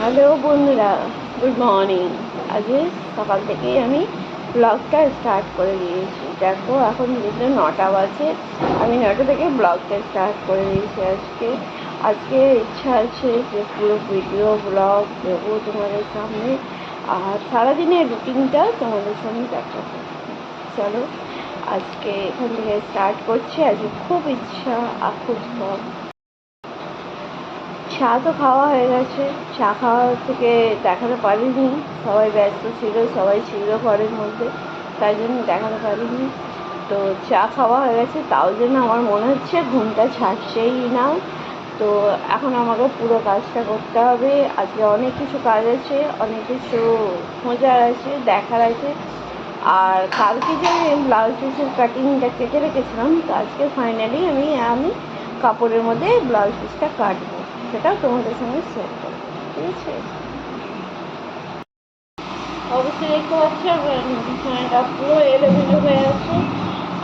Hello বন্ধুরা, good morning. আজকে সকাল থেকেই আমি ব্লগটা স্টার্ট করে দিয়েছি। দেখো এখন যেটা 9টা বাজে, আমি 9টা থেকে ব্লগটা স্টার্ট করে দিয়েছি। আজকে ইচ্ছা আছে যে পুরো ভিডিও ব্লগ দেবো তোমাদের সামনে, আর সারাদিনের রুটিনটা তোমাদের সামনে দেখাবো। চলো আজকে এখান থেকে স্টার্ট করছি। আজকে খুব ইচ্ছা আর খুব শখ। চা তো খাওয়া হয়ে গেছে, চা খাওয়া থেকে দেখাতে পারিনি, সবাই ব্যস্ত ছিল, সবাই ছিল ঘরের মধ্যে, তাই জন্য দেখাতে পারিনি। তো চা খাওয়া হয়ে গেছে, তাও জন্য আমার মনে হচ্ছে ঘুমটা ছাড়ছেই না। তো এখন আমাকে পুরো কাজটা করতে হবে। আজকে অনেক কিছু কাজ আছে, অনেক কিছু খোঁজার আছে, দেখার আছে। আর কালকে যে ব্লাউজ পিসের কাটিংটা কেটে রেখেছিলাম, তো আজকে ফাইনালি আমি কাপড়ের মধ্যে ব্লাউজ পিসটা কাটবো, সেটাও তোমাদের সঙ্গে শেয়ার করবো। ঠিক আছে, অবশ্যই দেখতে পাচ্ছি আমার বিছানাটা পুরো এলোমেলো হয়ে আছে,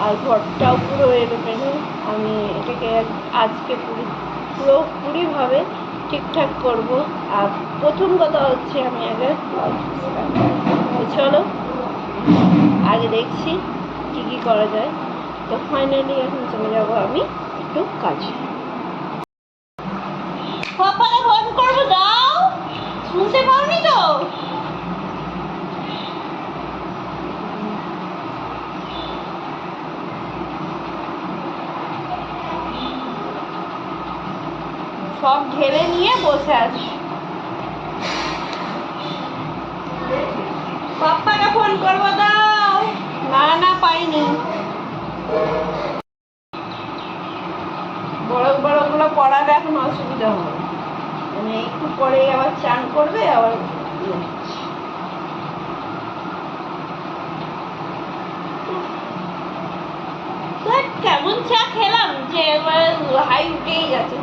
আর ঘরটাও পুরো এলোমেলো। আমি এটাকে আজকে পুরোপুরিভাবে ঠিকঠাক করব। আর প্রথম কথা হচ্ছে আমি আগে ব্লাউজ পিসটা, চলো আগে দেখছি কী কী করা যায়। তো ফাইনালি এখন চলে যাবো আমি একটু কাজে। পাপাকে ফোন করবো, দাও, শুনতে পাওনি তো? সব ঢেলে নিয়ে বসে আছি। পাপ্পাকে ফোন করবো, দাও। না না, পাইনি। বড়গুলো পড়াবে, এখন অসুবিধা হবে, মানে একটু পরে আবার চান করবে আবার। কেমন চা খেলাম যে এবার হাই উঠেই যাচ্ছে।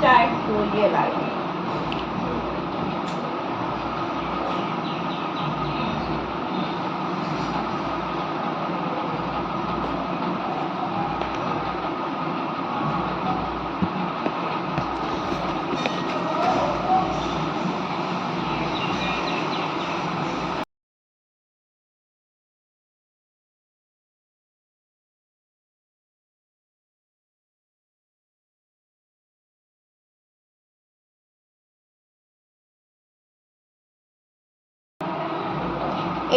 চা একটু ইয়ে লাগে।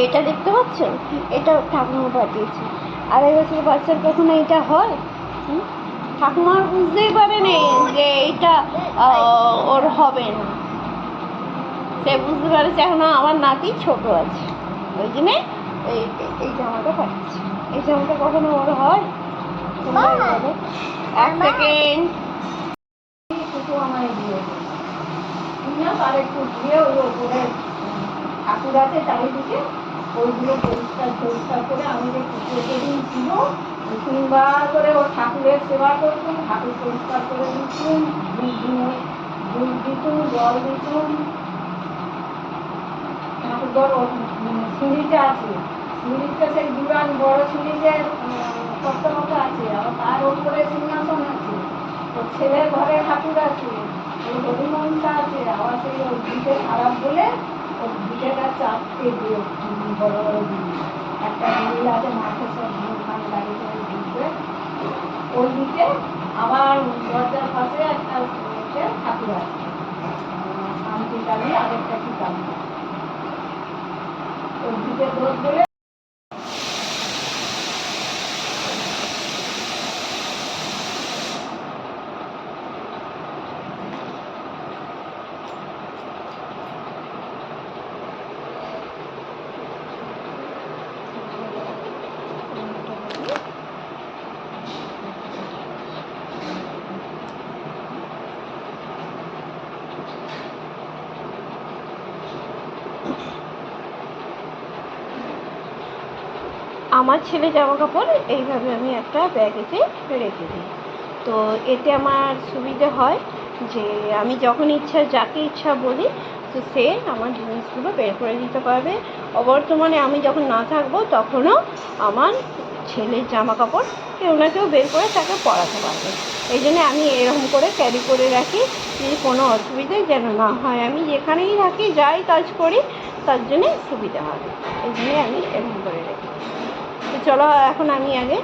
এটা দেখতে পাচ্ছেন, এটা ঠাকুমা পাঠিয়েছে। 2.5 বছর বাচ্চার কখনো এটা হয়? ঠাকুমা বুঝতেই পারেনি যে এইটা ওর হবে না। সে বুঝতে পারছে এখনো আমার নাতি ছোট আছে, ওই জন্যে এই জামাটা পাঠিয়েছে। এই জামাটা কখনো ওর হয়? এক সেকেন্ড, একটু আমায় দিয়ে আর একটু দিয়ে ওই ওপরে ঠাকুর আছে চারিদিকে, ওইগুলো পরিষ্কার করে আমি যে যেদিন ছিল 3বার করে ওর ঠাকুরের সেবা করতুম, ঠাকুর পরিষ্কার করে দিতুম, দুধ দিতুম, জল দিতুম। ঠাকুর সিঁড়িটা আছে, সিঁড়িটা সেই দুরান বড় সিঁড়ি যে কত মতো আছে, আবার তার উপরে সিংহাসন আছে, ওর ছেলের ঘরে ঠাকুর আছে, ওই হরিমনসা আছে, আবার সেই ওর দিকে খারাপ বলে ওর দিকেটা চাপতে দিয়ে বড় বড় দিকে একটা দিল আছে, মাঠে সব ধান গাড়ি করে দিকে ওই দিকে। আবার দরজার পাশে একটা ঠাকুর আছে, শান্তিকালী, আরেকটা কি কালী, ওর দিকে দোষ বলে। আমার ছেলে জামা কাপড় এইভাবে আমি একটা ব্যাগেতে রেখে দিই। তো এতে আমার সুবিধে হয় যে আমি যখন ইচ্ছা যাকে ইচ্ছা বলি, তো সে আমার জিনিসগুলো বের করে দিতে পারবে। অবর্তমানে আমি যখন না থাকবো তখনও আমার ছেলের জামা কাপড় কেউ না কেউ বের করে তাকে পরাতে পারবে। এই জন্যে আমি এরকম করে ক্যারি করে রাখি যে কোনো অসুবিধে যেন না হয়। আমি যেখানেই থাকি যাই কাজ করি তার জন্যে সুবিধা হবে, এই জন্যে আমি এরকম করে রাখি। তো চলো এখন আমি আগে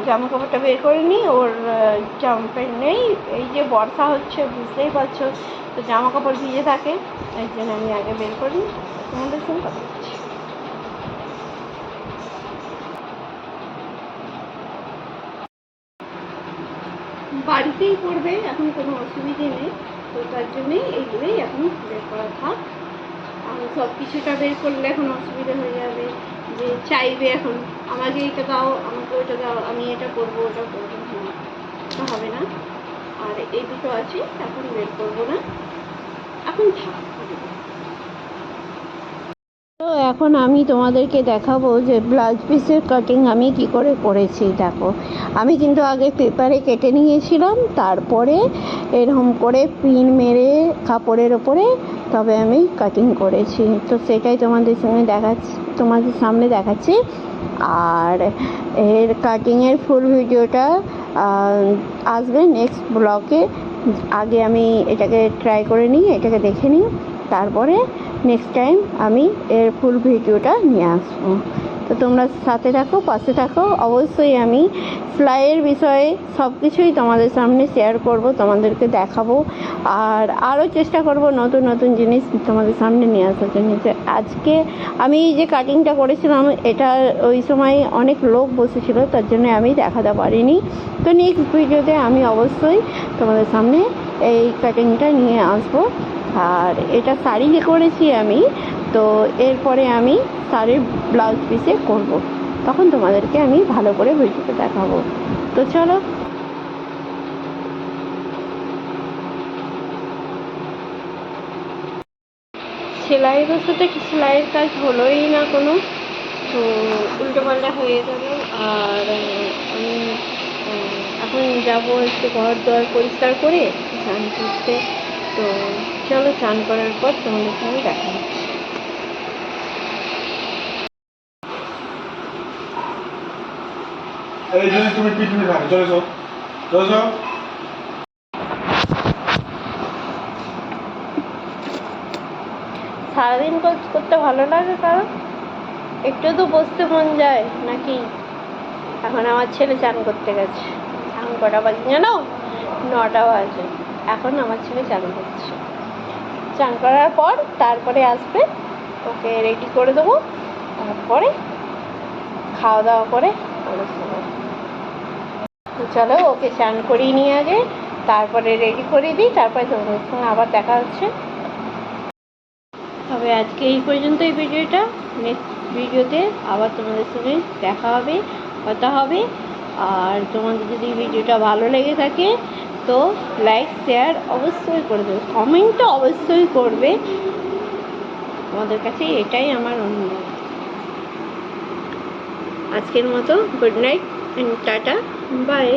জামা কাপড়টা বের করে নিই। ওর জামা প্যান্ট নেই, এই যে বর্ষা হচ্ছে বুঝতেই পারছো, তো জামা কাপড় ভিজে থাকে, এই জন্য আমি আগে বের করি। তোমাদের সঙ্গে কথা বলছি। বাড়িতেই করবে, এখন কোনো অসুবিধে নেই, তো তার জন্যেই এইগুলোই এখন বের করা থাক। আমি সব কিছুটা বের করলে এখন অসুবিধা হয়ে যাবে, যে চাইবে এখন আমাকে এটা দাও, আমাকে ওইটা দাও, আমি এটা করবো ওটা করবো, না হবে না। আর এই দুটো আছে এখন বের করবো না, এখন থাক। তো এখন আমি তোমাদেরকে দেখাবো যে ব্লাউজ পিসের কাটিং আমি কি করে করেছি। দেখো, আমি কিন্তু আগে পেপারে কেটে নিয়েছিলাম, তারপরে এরকম করে পিন মেরে কাপড়ের ওপরে তবে আমি কাটিং করেছি। তো সেটাই তোমাদের সামনে দেখাচ্ছি। আর এর কাটিংয়ের ফুল ভিডিওটা আসবে নেক্সট ব্লগে। আগে আমি এটাকে ট্রাই করে নিই, এটাকে দেখে নিই, তারপরে নেক্সট টাইম আমি এর ফুল ভিডিওটা নিয়ে আসবো। তো তোমরা সাথে থাকো, পাশে থাকো। অবশ্যই আমি সেলাইয়ের বিষয়ে সব কিছুই তোমাদের সামনে শেয়ার করব, তোমাদেরকে দেখাবো, আর আরও চেষ্টা করব নতুন নতুন জিনিস তোমাদের সামনে নিয়ে আসার জন্য। যে আজকে আমি যে কাটিংটা করেছিলাম এটা ওই সময় অনেক লোক বসেছিল, তার জন্য আমি দেখাতে পারিনি। তো নেক্সট ভিডিওতে আমি অবশ্যই তোমাদের সামনে এই কাটিংটা নিয়ে আসবো। আর এটা শাড়ি করেছি আমি, তো এরপরে আমি শাড়ির ব্লাউজ পিসে করব, তখন তোমাদেরকে আমি ভালো করে ভিডিওতে দেখাবো। তো চলো, সেলাই বসাতে কি সেলাইয়ের কাজ হলোই না কোনো, তো উল্টোপাল্টা হয়ে গেল। আর আমি এখন যাবো একটু ঘর দোয়ার পরিষ্কার করে স্নান করতে। তো চলো, স্নান করার পর তোমাদের সঙ্গে দেখা হচ্ছে। এই জন্য তুমি পিছনে থাকো, চলে যাও, চলে যাও। সারাদিন কাজ করতে ভালো লাগে, কারণ একটু তো বসতে মন যায় নাকি। এখন আমার ছেলে চান করতে গেছে, এখন কটা বাজে জানো? 9টা বাজে। এখন আমার ছেলে চান করছে, চান করার পর তারপরে আসবে, ওকে রেডি করে দেবো, তারপরে খাওয়া দাওয়া করে আলোচনা। তো চলো, ওকে চান করিয়ে নিয়ে আগে, তারপরে রেডি করে দিই, তারপরে তোমাদের সঙ্গে আবার দেখা হচ্ছে। তবে আজকে এই পর্যন্তই ভিডিওটা, নেক্সট ভিডিওতে আবার তোমাদের সঙ্গে দেখা হবে, কথা হবে। আর তোমাদের যদি ভিডিওটা ভালো লেগে থাকে তো লাইক শেয়ার অবশ্যই করে দেবে, কমেন্টটা অবশ্যই করবে, তোমাদের কাছে এটাই আমার অনুরোধ। আজকের মতো গুড নাইট, টাটা, বাই।